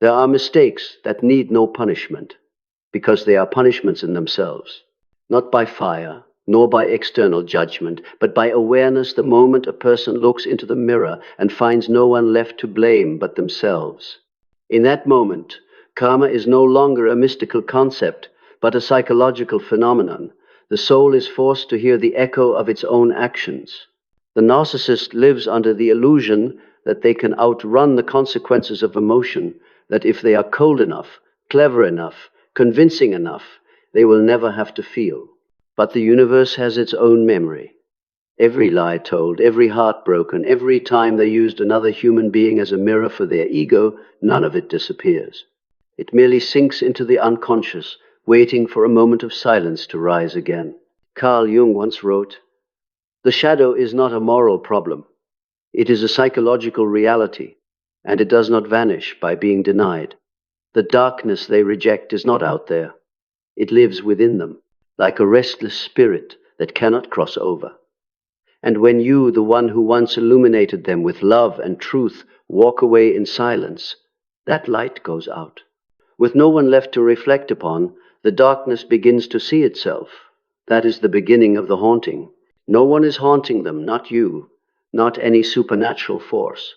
There are mistakes that need no punishment, because they are punishments in themselves, not by fire, nor by external judgment, but by awareness the moment a person looks into the mirror and finds no one left to blame but themselves. In that moment, karma is no longer a mystical concept, but a psychological phenomenon. The soul is forced to hear the echo of its own actions. The narcissist lives under the illusion that they can outrun the consequences of emotion, that if they are cold enough, clever enough, convincing enough, they will never have to feel. But the universe has its own memory. Every lie told, every heart broken, every time they used another human being as a mirror for their ego, none of it disappears. It merely sinks into the unconscious, waiting for a moment of silence to rise again. Carl Jung once wrote, "The shadow is not a moral problem. It is a psychological reality, and it does not vanish by being denied. The darkness they reject is not out there. It lives within them, like a restless spirit that cannot cross over. And when you, the one who once illuminated them with love and truth, walk away in silence, that light goes out. With no one left to reflect upon, the darkness begins to see itself. That is the beginning of the haunting. No one is haunting them, not you, not any supernatural force.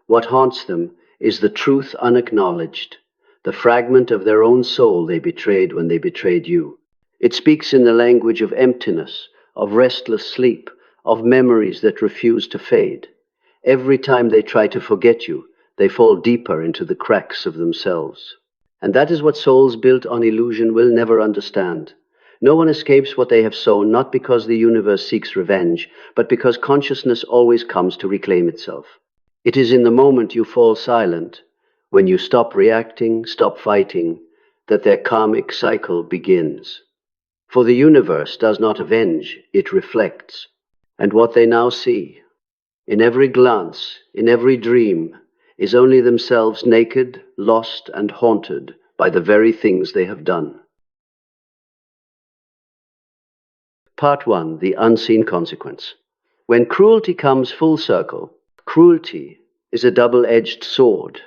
What haunts them is the truth unacknowledged, the fragment of their own soul they betrayed when they betrayed you. It speaks in the language of emptiness, of restless sleep, of memories that refuse to fade. Every time they try to forget you, they fall deeper into the cracks of themselves. And that is what souls built on illusion will never understand. No one escapes what they have sown, not because the universe seeks revenge, but because consciousness always comes to reclaim itself. It is in the moment you fall silent, when you stop reacting, stop fighting, that their karmic cycle begins. For the universe does not avenge, it reflects. And what they now see, in every glance, in every dream, is only themselves naked, lost, and haunted by the very things they have done. Part 1. The Unseen Consequence. When cruelty comes full circle, cruelty is a double-edged sword.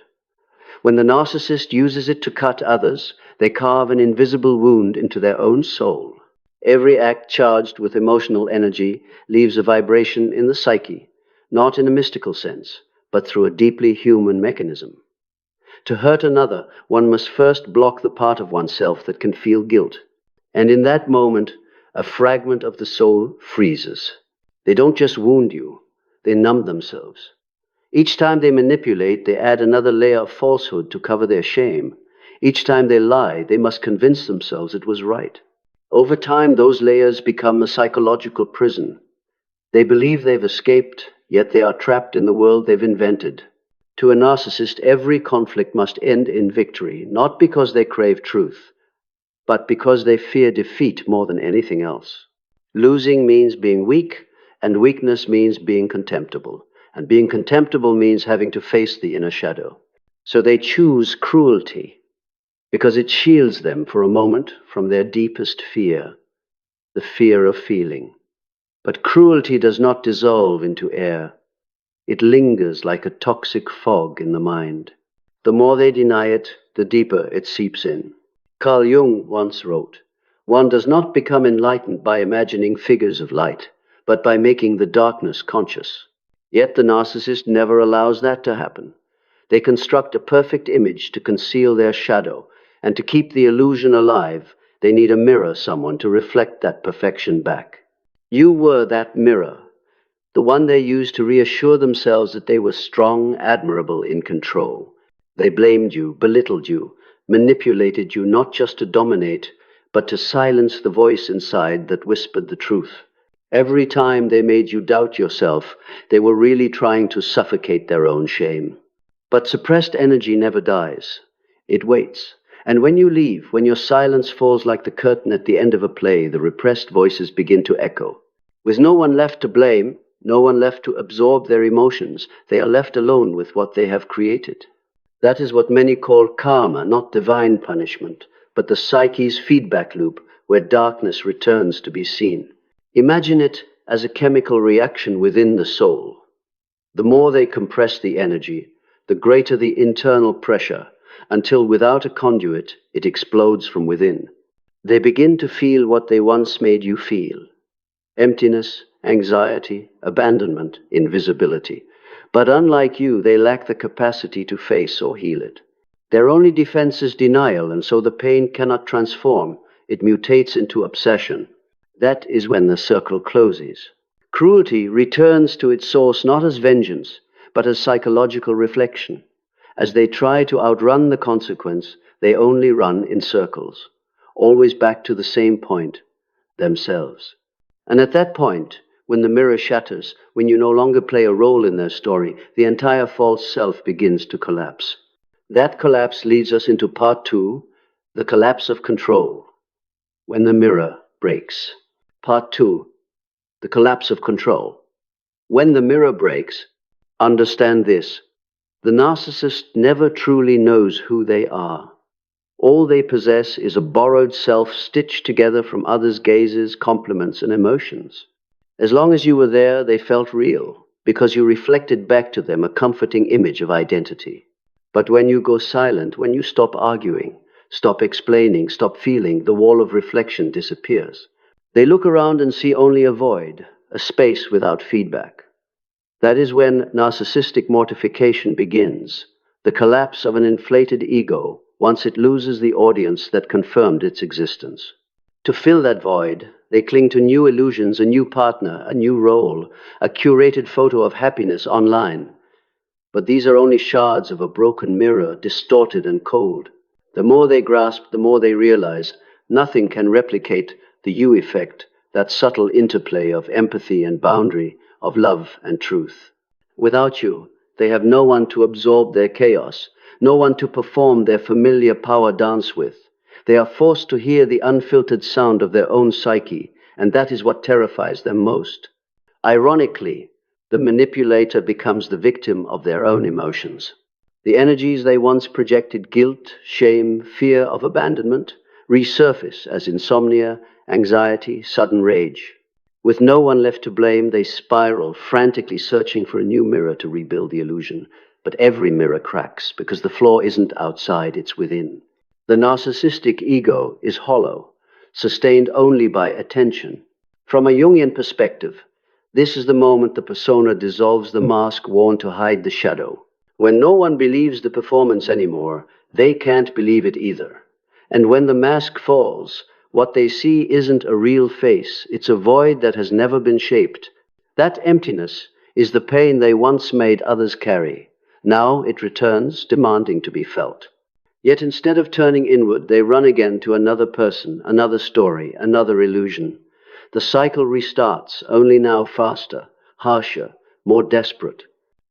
When the narcissist uses it to cut others, they carve an invisible wound into their own soul. Every act charged with emotional energy leaves a vibration in the psyche, not in a mystical sense, but through a deeply human mechanism. To hurt another, one must first block the part of oneself that can feel guilt. And in that moment, a fragment of the soul freezes. They don't just wound you, they numb themselves. Each time they manipulate, they add another layer of falsehood to cover their shame. Each time they lie, they must convince themselves it was right. Over time, those layers become a psychological prison. They believe they've escaped, yet they are trapped in the world they've invented. To a narcissist, every conflict must end in victory, not because they crave truth, but because they fear defeat more than anything else. Losing means being weak, and weakness means being contemptible. And being contemptible means having to face the inner shadow. So they choose cruelty, because it shields them for a moment from their deepest fear, the fear of feeling. But cruelty does not dissolve into air. It lingers like a toxic fog in the mind. The more they deny it, the deeper it seeps in. Carl Jung once wrote, "One does not become enlightened by imagining figures of light, but by making the darkness conscious." Yet the narcissist never allows that to happen. They construct a perfect image to conceal their shadow, and to keep the illusion alive, they need a mirror, someone to reflect that perfection back. You were that mirror, the one they used to reassure themselves that they were strong, admirable, in control. They blamed you, belittled you, manipulated you not just to dominate, but to silence the voice inside that whispered the truth. Every time they made you doubt yourself, they were really trying to suffocate their own shame. But suppressed energy never dies. It waits. And when you leave, when your silence falls like the curtain at the end of a play, the repressed voices begin to echo. With no one left to blame, no one left to absorb their emotions, they are left alone with what they have created. That is what many call karma, not divine punishment, but the psyche's feedback loop where darkness returns to be seen. Imagine it as a chemical reaction within the soul. The more they compress the energy, the greater the internal pressure, until without a conduit, it explodes from within. They begin to feel what they once made you feel: emptiness, anxiety, abandonment, invisibility. But unlike you, they lack the capacity to face or heal it. Their only defense is denial, and so the pain cannot transform. It mutates into obsession. That is when the circle closes. Cruelty returns to its source not as vengeance, but as psychological reflection. As they try to outrun the consequence, they only run in circles, always back to the same point: themselves. And at that point, when the mirror shatters, when you no longer play a role in their story, the entire false self begins to collapse. That collapse leads us into part 2, the collapse of control, when the mirror breaks. Part 2, the collapse of control. When the mirror breaks, understand this: the narcissist never truly knows who they are. All they possess is a borrowed self stitched together from others' gazes, compliments, and emotions. As long as you were there, they felt real, because you reflected back to them a comforting image of identity. But when you go silent, when you stop arguing, stop explaining, stop feeling, the wall of reflection disappears. They look around and see only a void, a space without feedback. That is when narcissistic mortification begins, the collapse of an inflated ego once it loses the audience that confirmed its existence. To fill that void, they cling to new illusions, a new partner, a new role, a curated photo of happiness online. But these are only shards of a broken mirror, distorted and cold. The more they grasp, the more they realize nothing can replicate the you effect, that subtle interplay of empathy and boundary, of love and truth. Without you, they have no one to absorb their chaos, no one to perform their familiar power dance with. They are forced to hear the unfiltered sound of their own psyche, and that is what terrifies them most. Ironically, the manipulator becomes the victim of their own emotions. The energies they once projected, guilt, shame, fear of abandonment, resurface as insomnia, anxiety, sudden rage. With no one left to blame, they spiral, frantically searching for a new mirror to rebuild the illusion. But every mirror cracks, because the flaw isn't outside, it's within. The narcissistic ego is hollow, sustained only by attention. From a Jungian perspective, this is the moment the persona dissolves the mask worn to hide the shadow. When no one believes the performance anymore, they can't believe it either. And when the mask falls, what they see isn't a real face, it's a void that has never been shaped. That emptiness is the pain they once made others carry. Now it returns, demanding to be felt. Yet instead of turning inward, they run again to another person, another story, another illusion. The cycle restarts, only now faster, harsher, more desperate.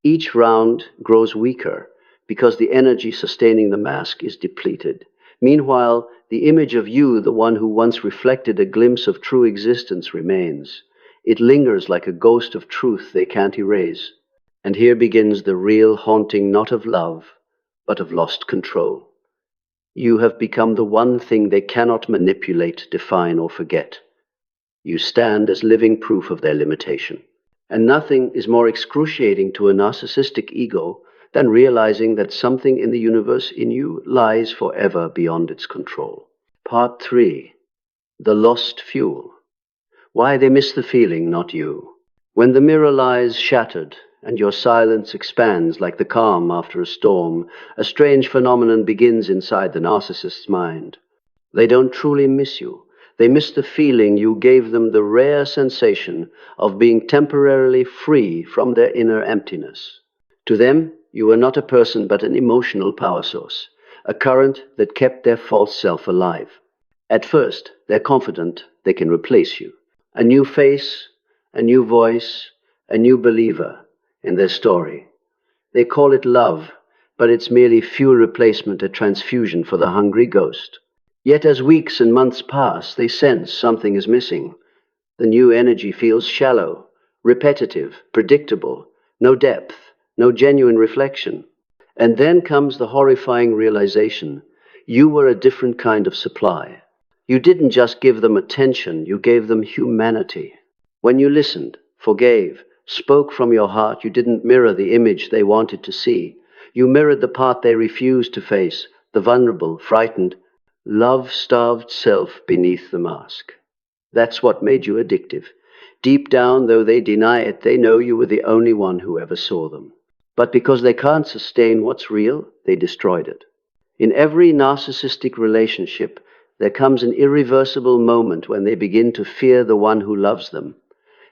Each round grows weaker, because the energy sustaining the mask is depleted. Meanwhile, the image of you, the one who once reflected a glimpse of true existence, remains. It lingers like a ghost of truth they can't erase. And here begins the real haunting, not of love, but of lost control. You have become the one thing they cannot manipulate, define, or forget. You stand as living proof of their limitation. And nothing is more excruciating to a narcissistic ego than realizing that something in the universe in you lies forever beyond its control. Part 3. The lost fuel. Why they miss the feeling, not you. When the mirror lies shattered, and your silence expands like the calm after a storm, a strange phenomenon begins inside the narcissist's mind. They don't truly miss you. They miss the feeling you gave them, the rare sensation of being temporarily free from their inner emptiness. To them, you were not a person but an emotional power source, a current that kept their false self alive. At first, they're confident they can replace you. A new face, a new voice, a new believer in their story. They call it love, but it's merely fuel replacement, a transfusion for the hungry ghost. Yet as weeks and months pass, they sense something is missing. The new energy feels shallow, repetitive, predictable, no depth, no genuine reflection. And then comes the horrifying realization: you were a different kind of supply. You didn't just give them attention, you gave them humanity. When you listened, forgave, spoke from your heart, you didn't mirror the image they wanted to see. You mirrored the part they refused to face, the vulnerable, frightened, love-starved self beneath the mask. That's what made you addictive. Deep down, though they deny it, they know you were the only one who ever saw them. But because they can't sustain what's real, they destroyed it. In every narcissistic relationship, there comes an irreversible moment when they begin to fear the one who loves them.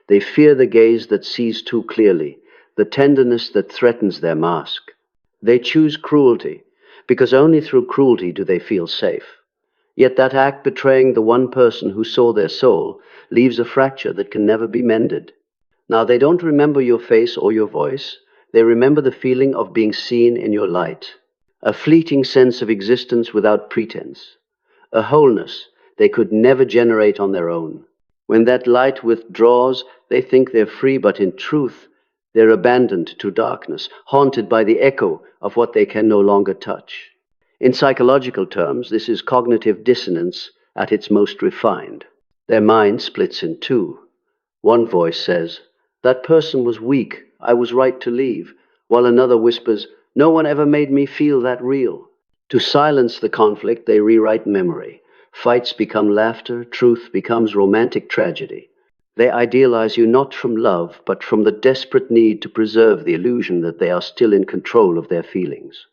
They fear the gaze that sees too clearly, the tenderness that threatens their mask. They choose cruelty, because only through cruelty do they feel safe. Yet that act betraying the one person who saw their soul leaves a fracture that can never be mended. Now, they don't remember your face or your voice. They remember the feeling of being seen in your light, a fleeting sense of existence without pretense, a wholeness they could never generate on their own. When that light withdraws, they think they're free, but in truth, they're abandoned to darkness, haunted by the echo of what they can no longer touch. In psychological terms, this is cognitive dissonance at its most refined. Their mind splits in two. One voice says, "That person was weak, I was right to leave," while another whispers, "No one ever made me feel that real." To silence the conflict, they rewrite memory. Fights become laughter, truth becomes romantic tragedy. They idealize you not from love, but from the desperate need to preserve the illusion that they are still in control of their feelings.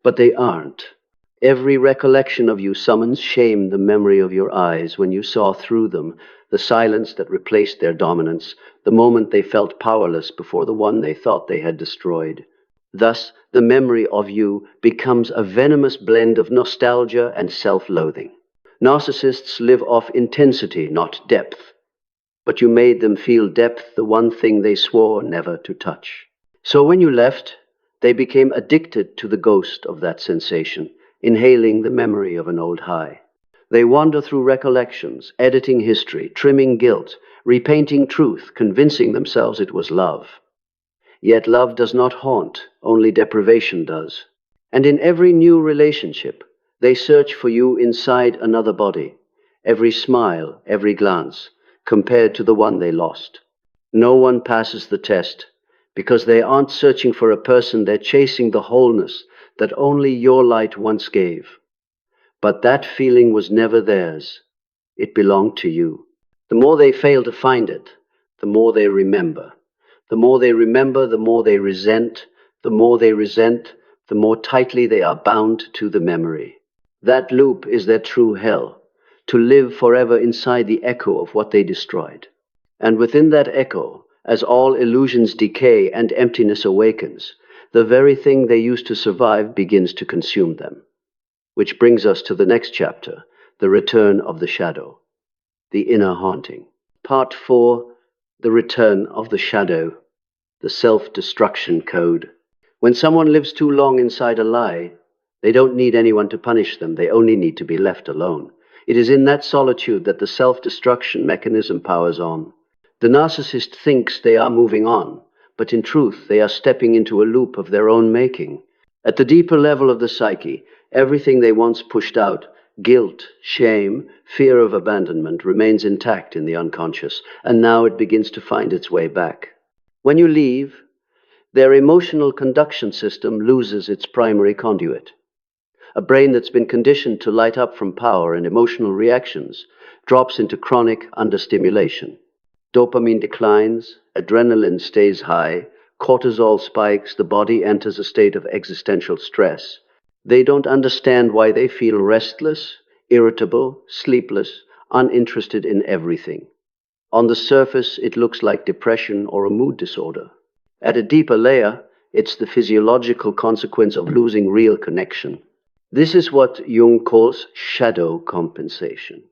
But they aren't. Every recollection of you summons shame, the memory of your eyes when you saw through them, the silence that replaced their dominance, the moment they felt powerless before the one they thought they had destroyed. Thus, the memory of you becomes a venomous blend of nostalgia and self-loathing. Narcissists live off intensity, not depth. But you made them feel depth, the one thing they swore never to touch. So when you left, they became addicted to the ghost of that sensation, inhaling the memory of an old high. They wander through recollections, editing history, trimming guilt, repainting truth, convincing themselves it was love. Yet love does not haunt, only deprivation does. And in every new relationship, they search for you inside another body, every smile, every glance, compared to the one they lost. No one passes the test, because they aren't searching for a person, they're chasing the wholeness that only your light once gave. But that feeling was never theirs. It belonged to you. The more they fail to find it, the more they remember. The more they remember, the more they resent. The more they resent, the more tightly they are bound to the memory. That loop is their true hell, to live forever inside the echo of what they destroyed. And within that echo, as all illusions decay and emptiness awakens, the very thing they used to survive begins to consume them. Which brings us to the next chapter, the return of the shadow, the inner haunting. Part 4, the return of the shadow, the self-destruction code. When someone lives too long inside a lie, they don't need anyone to punish them, they only need to be left alone. It is in that solitude that the self-destruction mechanism powers on. The narcissist thinks they are moving on, but in truth they are stepping into a loop of their own making. At the deeper level of the psyche, everything they once pushed out, guilt, shame, fear of abandonment, remains intact in the unconscious, and now it begins to find its way back. When you leave, their emotional conduction system loses its primary conduit. A brain that's been conditioned to light up from power and emotional reactions drops into chronic understimulation. Dopamine declines, adrenaline stays high, cortisol spikes, the body enters a state of existential stress. They don't understand why they feel restless, irritable, sleepless, uninterested in everything. On the surface, it looks like depression or a mood disorder. At a deeper layer, it's the physiological consequence of losing real connection. This is what Jung calls shadow compensation.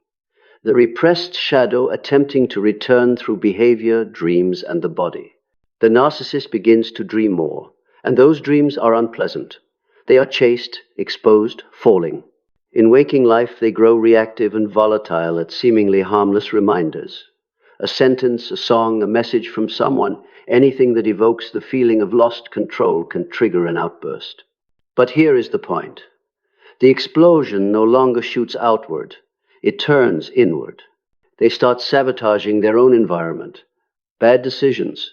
The repressed shadow attempting to return through behavior, dreams, and the body. The narcissist begins to dream more, and those dreams are unpleasant. They are chased, exposed, falling. In waking life, they grow reactive and volatile at seemingly harmless reminders. A sentence, a song, a message from someone, anything that evokes the feeling of lost control can trigger an outburst. But here is the point. The explosion no longer shoots outward. It turns inward. They start sabotaging their own environment. Bad decisions,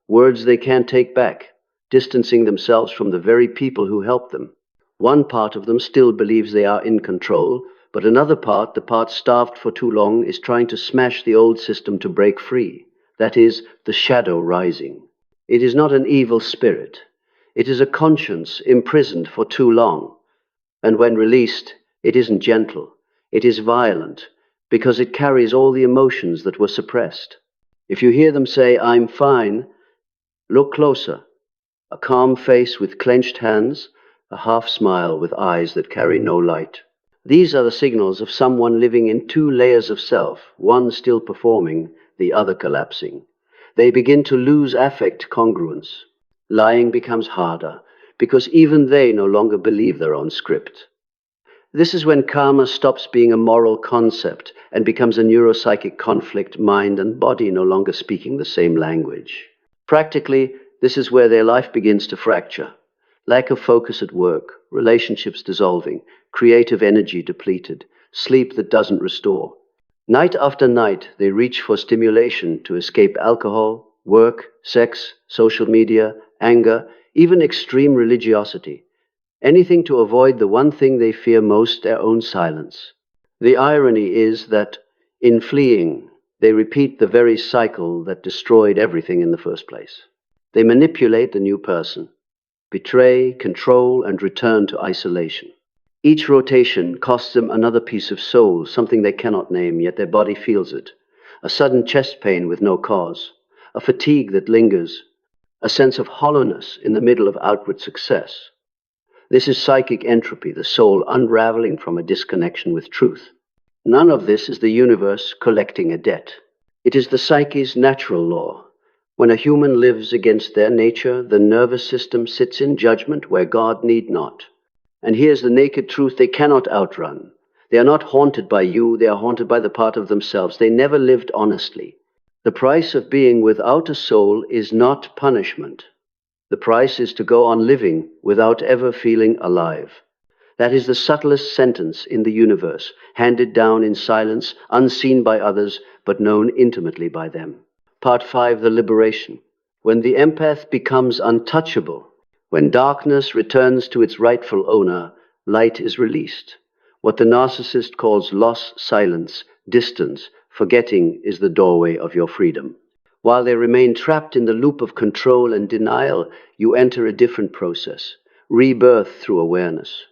words they can't take back, distancing themselves from the very people who helped them. One part of them still believes they are in control, but another part, the part starved for too long, is trying to smash the old system to break free. That is, the shadow rising. It is not an evil spirit. It is a conscience imprisoned for too long. And when released, it isn't gentle. It is violent, because it carries all the emotions that were suppressed. If you hear them say, "I'm fine," look closer. A calm face with clenched hands, a half smile with eyes that carry no light. These are the signals of someone living in two layers of self, one still performing, the other collapsing. They begin to lose affect congruence. Lying becomes harder, because even they no longer believe their own script. This is when karma stops being a moral concept and becomes a neuropsychic conflict, mind and body no longer speaking the same language. Practically, this is where their life begins to fracture. Lack of focus at work, relationships dissolving, creative energy depleted, sleep that doesn't restore. Night after night, they reach for stimulation to escape alcohol, work, sex, social media, anger, even extreme religiosity. Anything to avoid the one thing they fear most, their own silence. The irony is that, in fleeing, they repeat the very cycle that destroyed everything in the first place. They manipulate the new person, betray, control, and return to isolation. Each rotation costs them another piece of soul, something they cannot name, yet their body feels it. A sudden chest pain with no cause, a fatigue that lingers, a sense of hollowness in the middle of outward success. This is psychic entropy, the soul unraveling from a disconnection with truth. None of this is the universe collecting a debt. It is the psyche's natural law. When a human lives against their nature, the nervous system sits in judgment where God need not. And here's the naked truth they cannot outrun. They are not haunted by you, they are haunted by the part of themselves. They never lived honestly. The price of being without a soul is not punishment. The price is to go on living without ever feeling alive. That is the subtlest sentence in the universe, handed down in silence, unseen by others, but known intimately by them. Part 5, the liberation. When the empath becomes untouchable, when darkness returns to its rightful owner, light is released. What the narcissist calls loss, silence, distance, forgetting is the doorway of your freedom. While they remain trapped in the loop of control and denial, you enter a different process, rebirth through awareness.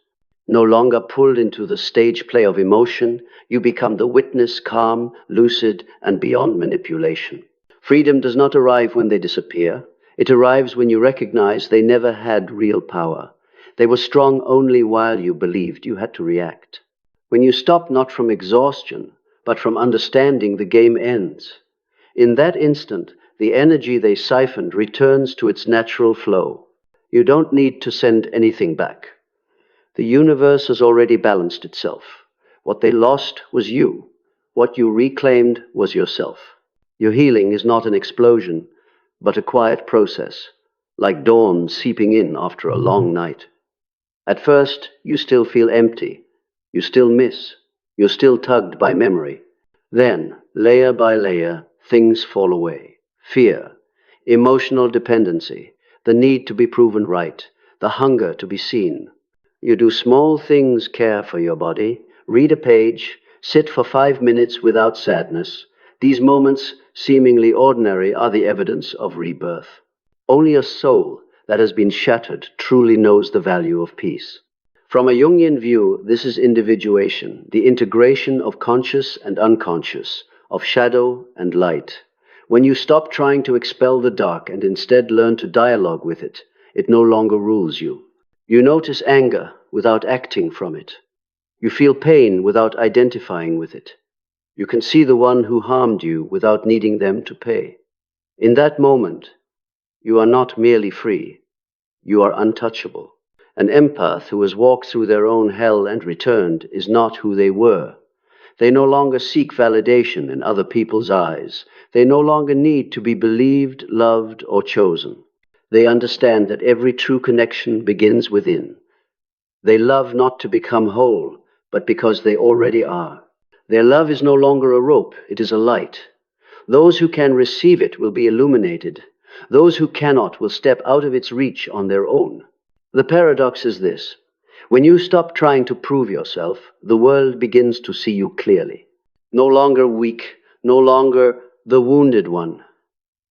No longer pulled into the stage play of emotion, you become the witness, calm, lucid, and beyond manipulation. Freedom does not arrive when they disappear. It arrives when you recognize they never had real power. They were strong only while you believed you had to react. When you stop not from exhaustion, but from understanding, the game ends. In that instant, the energy they siphoned returns to its natural flow. You don't need to send anything back. The universe has already balanced itself. What they lost was you. What you reclaimed was yourself. Your healing is not an explosion, but a quiet process, like dawn seeping in after a long night. At first, you still feel empty. You still miss. You're still tugged by memory. Then, layer by layer, things fall away. Fear, emotional dependency, the need to be proven right, the hunger to be seen. You do small things, care for your body, read a page, sit for 5 minutes without sadness. These moments, seemingly ordinary, are the evidence of rebirth. Only a soul that has been shattered truly knows the value of peace. From a Jungian view, this is individuation, the integration of conscious and unconscious, of shadow and light. When you stop trying to expel the dark and instead learn to dialogue with it, it no longer rules you. You notice anger without acting from it. You feel pain without identifying with it. You can see the one who harmed you without needing them to pay. In that moment, you are not merely free, you are untouchable. An empath who has walked through their own hell and returned is not who they were. They no longer seek validation in other people's eyes. They no longer need to be believed, loved, or chosen. They understand that every true connection begins within. They love not to become whole, but because they already are. Their love is no longer a rope, it is a light. Those who can receive it will be illuminated. Those who cannot will step out of its reach on their own. The paradox is this. When you stop trying to prove yourself, the world begins to see you clearly. No longer weak, no longer the wounded one.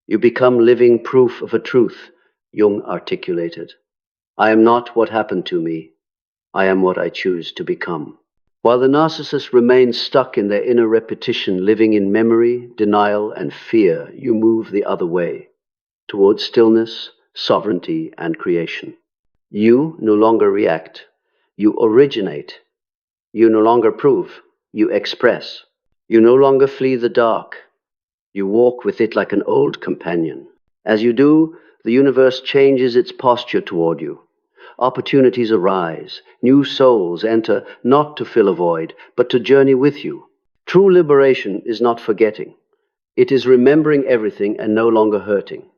You become living proof of a truth Jung articulated. I am not what happened to me. I am what I choose to become. While the narcissists remain stuck in their inner repetition, living in memory, denial, and fear, you move the other way, towards stillness, sovereignty, and creation. You no longer react. You originate. You no longer prove. You express. You no longer flee the dark. You walk with it like an old companion. As you do, the universe changes its posture toward you. Opportunities arise. New souls enter, not to fill a void, but to journey with you. True liberation is not forgetting. It is remembering everything and no longer hurting.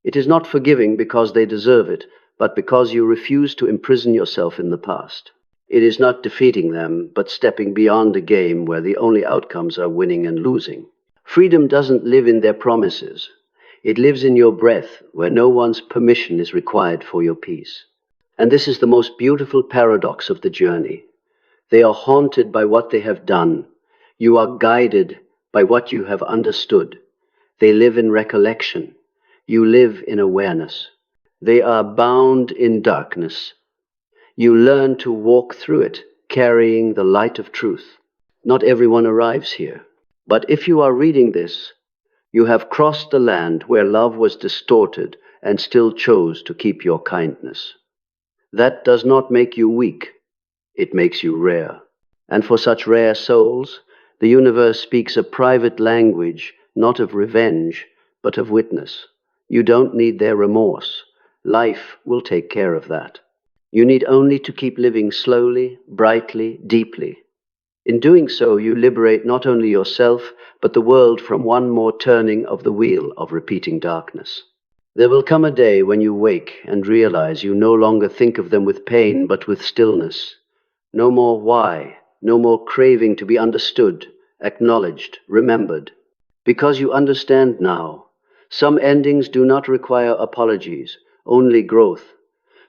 It is not forgiving because they deserve it, but because you refuse to imprison yourself in the past. It is not defeating them, but stepping beyond a game where the only outcomes are winning and losing. Freedom doesn't live in their promises. It lives in your breath, where no one's permission is required for your peace. And this is the most beautiful paradox of the journey. They are haunted by what they have done. You are guided by what you have understood. They live in recollection. You live in awareness. They are bound in darkness. You learn to walk through it, carrying the light of truth. Not everyone arrives here. But if you are reading this, you have crossed the land where love was distorted and still chose to keep your kindness. That does not make you weak. It makes you rare. And for such rare souls, the universe speaks a private language, not of revenge, but of witness. You don't need their remorse. Life will take care of that. You need only to keep living slowly, brightly, deeply. In doing so, you liberate not only yourself, but the world from one more turning of the wheel of repeating darkness. There will come a day when you wake and realize you no longer think of them with pain, but with stillness. No more why, no more craving to be understood, acknowledged, remembered. Because you understand now, some endings do not require apologies, only growth.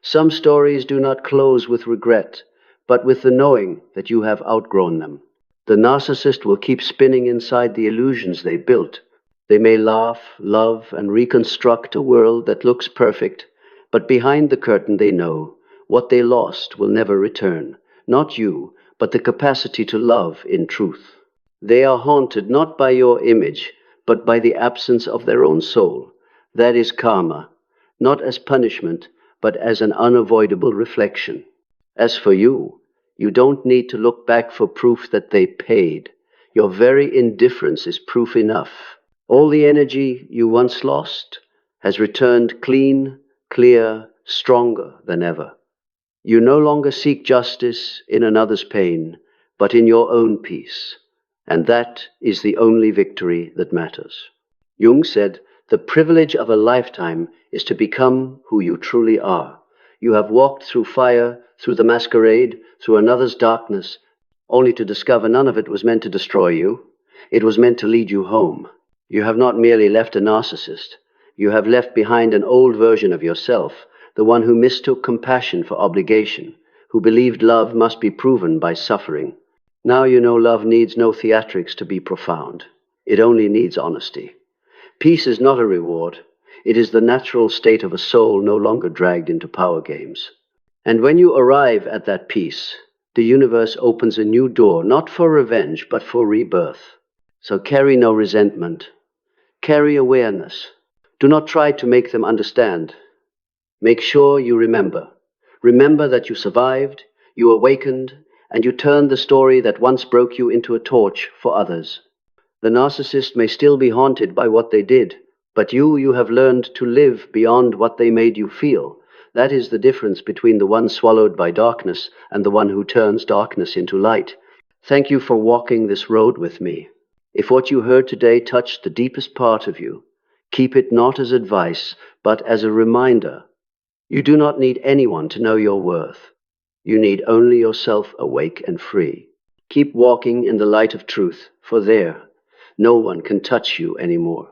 Some stories do not close with regret, but with the knowing that you have outgrown them. The narcissist will keep spinning inside the illusions they built. They may laugh, love, and reconstruct a world that looks perfect, but behind the curtain they know what they lost will never return. Not you, but the capacity to love in truth. They are haunted not by your image, but by the absence of their own soul. That is karma, not as punishment, but as an unavoidable reflection. As for you, you don't need to look back for proof that they paid. Your very indifference is proof enough. All the energy you once lost has returned clean, clear, stronger than ever. You no longer seek justice in another's pain, but in your own peace. And that is the only victory that matters. Jung said, "The privilege of a lifetime is to become who you truly are." You have walked through fire, through the masquerade, through another's darkness, only to discover none of it was meant to destroy you. It was meant to lead you home. You have not merely left a narcissist. You have left behind an old version of yourself, the one who mistook compassion for obligation, who believed love must be proven by suffering. Now you know love needs no theatrics to be profound. It only needs honesty. Peace is not a reward. It is the natural state of a soul no longer dragged into power games. And when you arrive at that peace, the universe opens a new door, not for revenge, but for rebirth. So carry no resentment. Carry awareness. Do not try to make them understand. Make sure you remember. Remember that you survived, you awakened, and you turned the story that once broke you into a torch for others. The narcissist may still be haunted by what they did, but you have learned to live beyond what they made you feel. That is the difference between the one swallowed by darkness and the one who turns darkness into light. Thank you for walking this road with me. If what you heard today touched the deepest part of you, keep it not as advice, but as a reminder. You do not need anyone to know your worth. You need only yourself awake and free. Keep walking in the light of truth, for there, no one can touch you anymore.